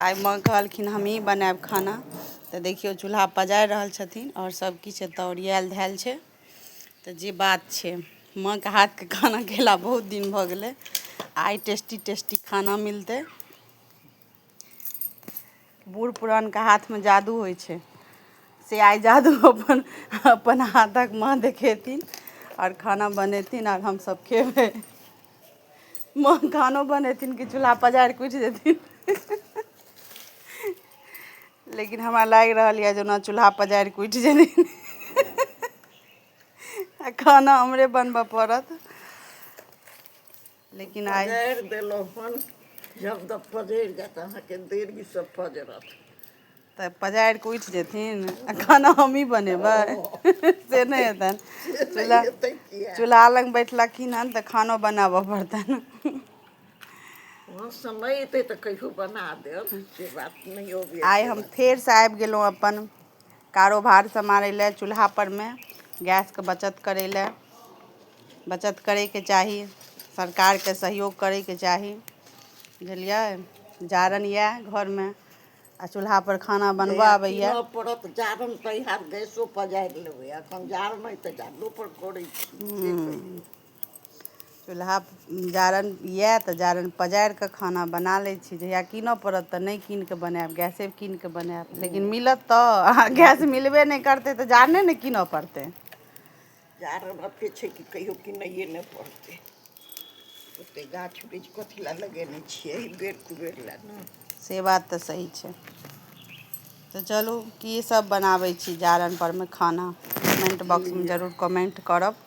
आइ माँ कहलखिन हमही बनाएब खाना तऽ देखियौ चूल्हा पजारि रहल छथिन और सब किछु एतऽ ओरियाएल धैल छै। तऽ जे बात छै माँके हाथके खाना खेला बहुत दिन भऽ गेलै। आइ टेस्टी खाना मिलतै। बूढ़ पुरानके हाथमे जादू होइ छै से आइ जादू अपन हाथक माँ देखेथिन और खाना बनेथिन और हमसब खेबै। माँ खानो बनेथिन कि चूल्हा पजारि के उठि जेथिन। लेकिन हमरा लागि रहल यऽ जेना चूल्हा पजारि के उठि जेथिन। आ खाना हमरे बनबऽ पड़त। लेकिन आइ पजारि देलहुँ हन जब तक पजरि जायत अहाँके देरी से पजरत। तऽ पजारि के उठि जेथिन आ खाना हमही बनेबै से नहि हेतनि। चूल्हा लग बैठलखिन हन तऽ खानो बनाबऽ पड़तनि। वहाँ समय एतै तऽ कहियो बना देब से बात नहीं होबे। आइ हम फेरसँ आबि गेलहुँ अपन कारोबार सम्हारै लए चूल्हा परमे गैसके बचत करै लए। बचत करैके चाही, सरकारके सहयोग करैके चाही, बुझलियै। जारनि यऽ घरमे आ चूल्हा पर खाना बनबऽ आबैए। पड़त जारनि तऽ इएह गैसो पजारि लेबै। एखन जारनि अइ तऽ जारनो पर करै छी। चूल्हा जारनि यऽ तऽ जारनि पजारि कऽ खाना बना लै छी। जहिया कीनऽ पड़त तऽ नहि कीन कऽ बनायब गैसे कीन कऽ बनायब। लेकिन मिलत तऽ गैस मिलबे नहि करतै तऽ जारने ने कीनऽ पड़तै। जारनि एते छै कि कहियो किनैये नहि पड़तै। ओते गाछ वृक्ष कथी लए लगेने छियै बेर कुबेर लए ने। से बात तऽ सही छै। तऽ चलू की सब बनाबै छी जारनि परमे खाना कमेंट बॉक्समे जरूर कमेंट करब।